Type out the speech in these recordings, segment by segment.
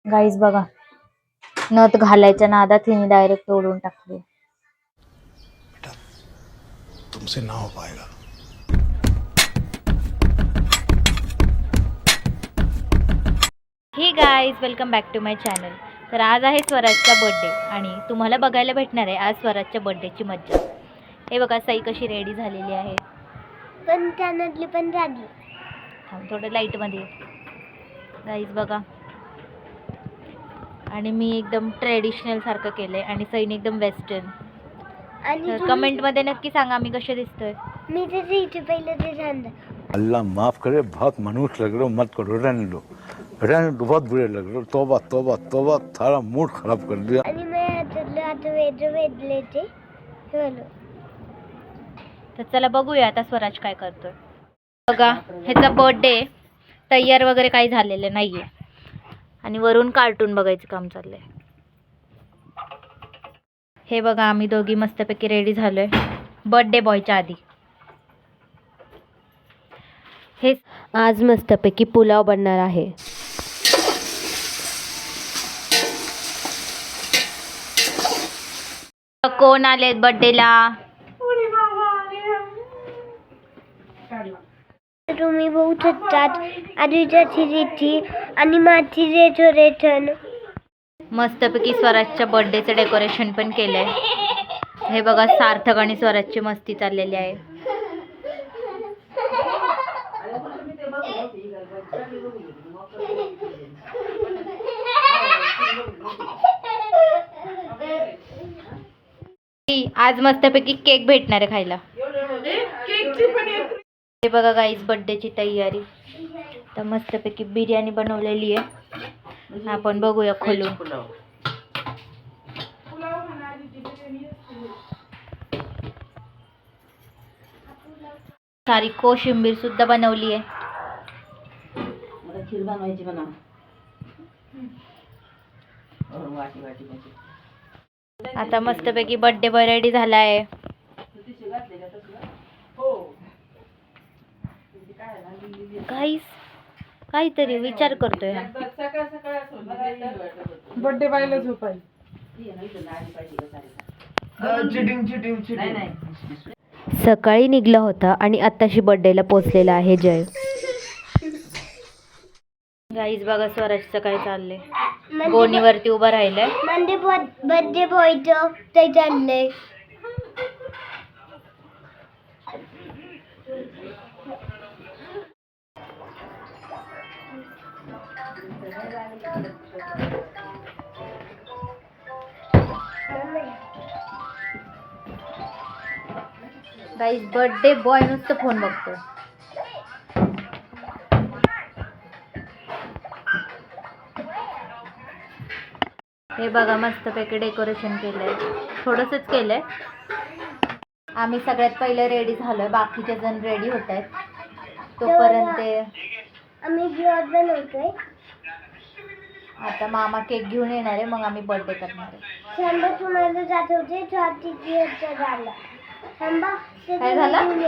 Guys बघा, नथ घालायच्या नादात हिने डायरेक्ट तोडून टाकली. तुमसे ना हो पाएगा. Hey guys, welcome back to my channel. तर आज आहे स्वराजचा बर्थडे आणि तुम्हाला बघायला भेटणार आहे आज स्वराजच्या बर्थडेची मज्जा. हे बघा सई कशी रेडी झालेली आहे. पण त्यानंतली पण झाली. थोडं लाईटमध्ये गाईज बघा. आणि मी एकदम ट्रेडिशनल सारखं केलंय आणि सईने एकदम वेस्टर्न. आणि तर कमेंटमध्ये नक्की सांगा मी कसे दिसतोय. मी त्याचे इथे पहिलं ते झालं. अल्लाह माफ करे, बहुत मनुष्य लग रहे हो, मत करो, रहने दो, बहुत बुरे लग रहे हो. तोबा तोबा तोबा, सारा मूड खराब कर दिया. आणि मी हात वेदले ते ठेवलं. तर चला बघूया आता स्वराज काय करतोय. बघा ह्याचा बर्थडे, तयार वगैरे काही झालेलं नाहीये आणि वरून कार्टून बघायचं काम चाललंय. हे बघा आम्ही दोघी मस्तपैकी रेडी झालोय बर्थडे बॉयच्या आधी. हे आज मस्तपैकी पुलाव बनणार आहे. कोण आलेत बर्थडेला? तुम्ही बहुत छतात आधीची रेटी आणि माझी रेटोरेशन. मस्तपैकी स्वराजच्या बर्थडेचं डेकोरेशन पण केलंय. हे बघा सार्थक आणि स्वराजची मस्ती चाललेली आहे. आज मस्तपैकी केक भेटणार आहे खायला. हे बघा गाईज बर्थडेची तयारी. तर मस्तपैकी बिर्याणी बनवलेली आहे. आपण बघूया खोलून. सारी कोशिंबीर सुद्धा बनवली आहे. खीर बनवायची म्हणा. आता मस्तपैकी बर्थडे बॉय रेडी झाला आहे. गाईस काहीतरी विचार करतोय हा. बर्थडे बायला झोपाय. सकाळी निघला होता आणि आत्ताशी बर्थडेला पोचलेला आहे जय. गाईज बघा स्वराजचं काय चाललंय. गोणीवरती उभं राहिलंय. म्हणजे बर्थडे बॉयचं ते चाललंय. गाईज बर्थडे बॉय नुसतं फोन बघतोय. हे बघा मस्तपैकी डेकोरेशन केलंय. थोडंसंच केलंय. आम्ही सगळ्यात पहिले रेडी झालोय. बाकीचे जण रेडी होत आहेत. तोपर्यंत आम्ही ब्लॉग बनवतोय. आता मामा केक घेऊन येणार आहे. मग आम्ही बर्थडे करणार आहे. थांबा तुम्हाला जात होते तिची झाला. थांबा काय झालं?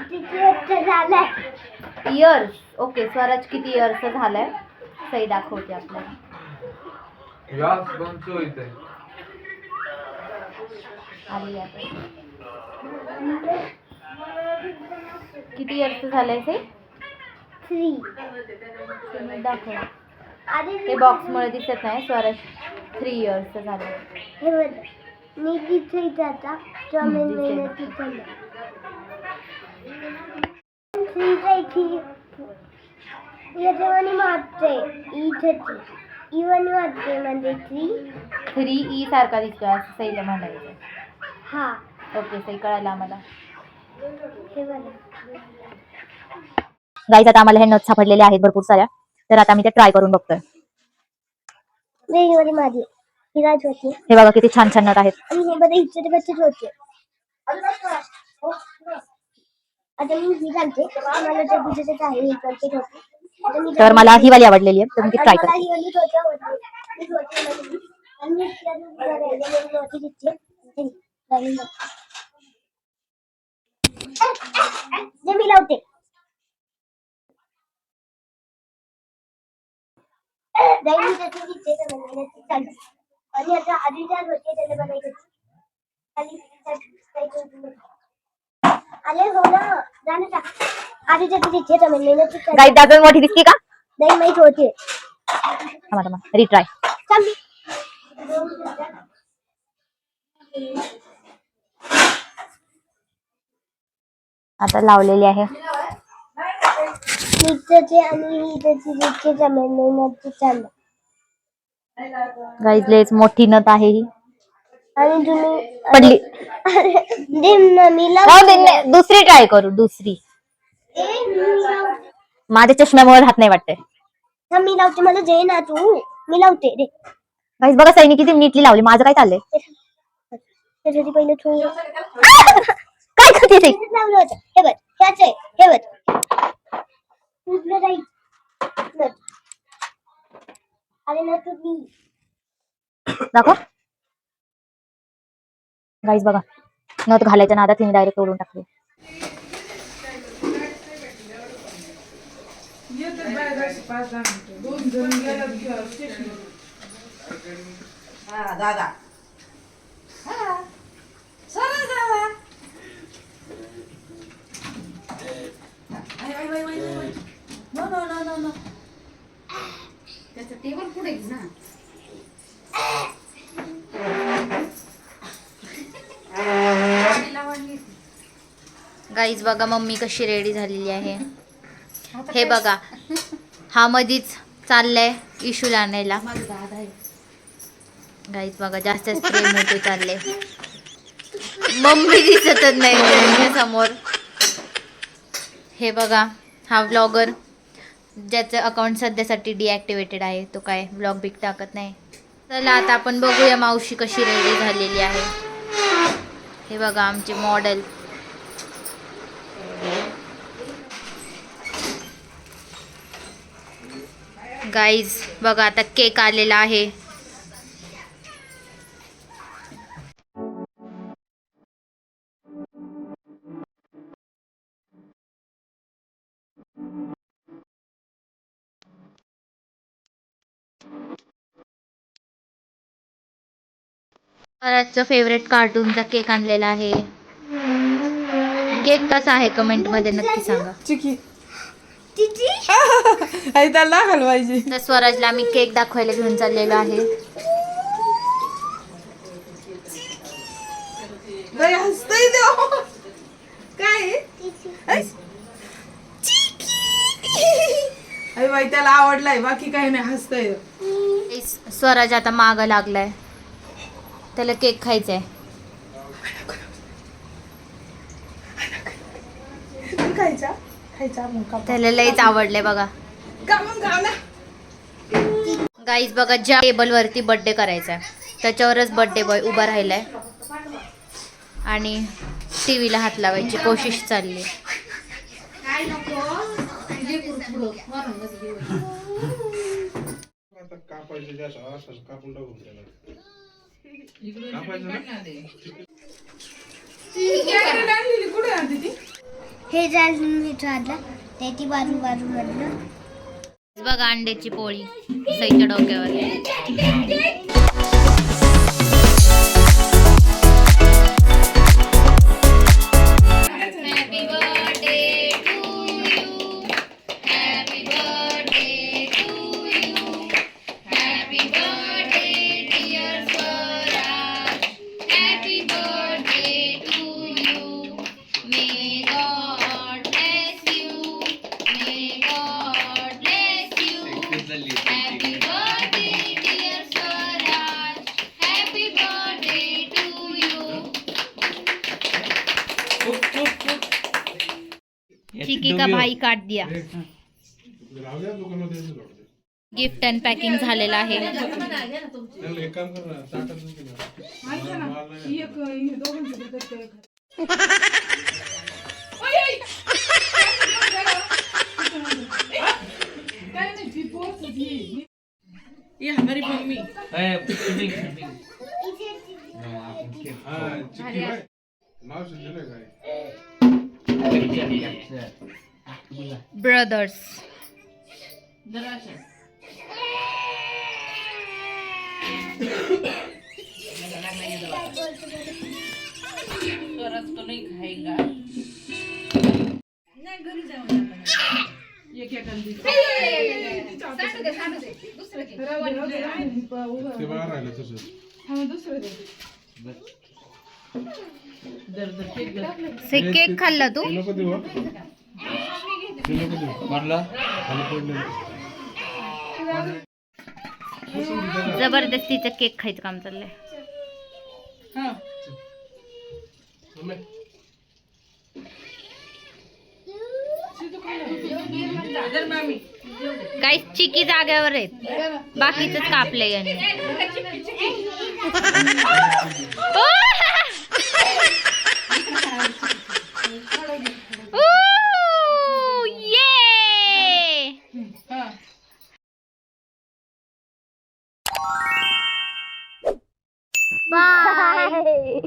तिची झालाय इयर्स. ओके स्वराज किती इयर्सचा झालाय सही दाखवते आपल्याला. आली आता. किती इयर्स झालंय सही? 3. दाखव. हे बॉक्स मुळे दिसत नाही. स्वराज 3 इयर्सचा झालाय. हे बघ मी तिथे जाता जमीन महिन्यात तिथे याच्यावानी वाटते इथे इवन वाटते म्हणजे 3 ई सारखा दिसतोय असं सईला म्हणायचं. हा ओके सई कळालं आम्हाला. हे बघ गाईज आता आम्हाला हे नथ सापडलेले आहेत भरपूर साऱ्या. तर आता आम्ही ते ट्राय करून बघतोय. वेगवेगळी माझी हिराज होती. हे बघा किती छान छान नथ आहेत. आणि हे बघा इच्छा बच्चेच होते. आता मी ही घालते. मला त्या बुजेच आहे ही करते होते. तर मला ही वाली आवडलेली आहे. तर मी ती ट्राय करते. ही वाली होती. आणि मी लावते. दैनी त्याची तिथे बनवण्याची चालली आणि आता आधीच्या होते त्याला बनायची आले हो ना जाणं टाक आधीच्या तिथे बनवण्याची गाईस दाखव मोठी दिसती का? नाही माहित होते रिट्राय. आता लावलेली आहे. मिरच्याचे आणि त्याची रिचे बनवण्याची चालली गाईस लेस मोठी नथ आहे ही. आणि तुम्ही पडली. दुसरी ट्राय करू. दुसरी माझ्या चष्म्यामुळे राहत नाही वाटतंय. मी लावते मला जे ना तू मी लावते रे गाईस बघा सैनिक किती नीटली लावली. माझं काय चाललंय? त्याच्यासाठी पहिले तू काय करते ते? लावलं होतं हे बघ ह्याच आहे हे बघ तुझं राईट अरे ना तू दाखव. गाईस बघा नथ घालायच्या नादात तिने डायरेक्ट तोडून टाकली. दादा नो त्याचं टेबल पुढे ना गाईज बघा मम्मी कशी रेडी झालेली आहे. हे बघा हा मधीच चाललाय इशूला आणायला. गाईज बघा जास्त प्रेम होते चालले. मम्मी दिसतच नाही समोर. हे बघा हा व्लॉगर ज्याचं अकाउंट सध्यासाठी डिॲक्टिवेटेड आहे तो काय व्लॉग बिग टाकत नाही. चला आता आपण बघूया मावशी कशी रेडी झालेली आहे. हे बघा आमचे मॉडेल. गाईज बघा आता केक आलेला आहे. स्वराजचा फेवरेट कार्टूनचा केक आणलेला आहे. केक कसा आहे कमेंट मध्ये नक्की सांगा. त्याला हलवायची. तर स्वराजला आम्ही केक दाखवायला घेऊन चाललेलो आहे. हसतोय तो काय अरे बाई त्याला आवडलाय बाकी काही नाही हसतोय. स्वराज आता माग लागलाय त्याला केक खायचाय. खायचा खायचा त्याला लईच आवडलंय बघा. गाईज बघा ज्या टेबल वरती बर्थडे करायचा त्याच्यावरच बर्थडे बॉय उभा राहिलाय आणि टीव्हीला हात लावायची कोशिश चालली. हे जायला मित्राला त्याची बाजू बाजू मधलं बघा अंड्याची पोळी सईच्या डोक्यावर. चिकी का भाई काट दिया. गिफ्ट अँड पॅकिंग झालेलं आहे. ये हमारी मम्मी ब्रदर्स. केक खाल्ला तू? जबरदस्तीचं केक खायचं काम चाललंय. काही चिकी जाग्यावर आहेत, बाकीच कापलंय यांनी. बाय.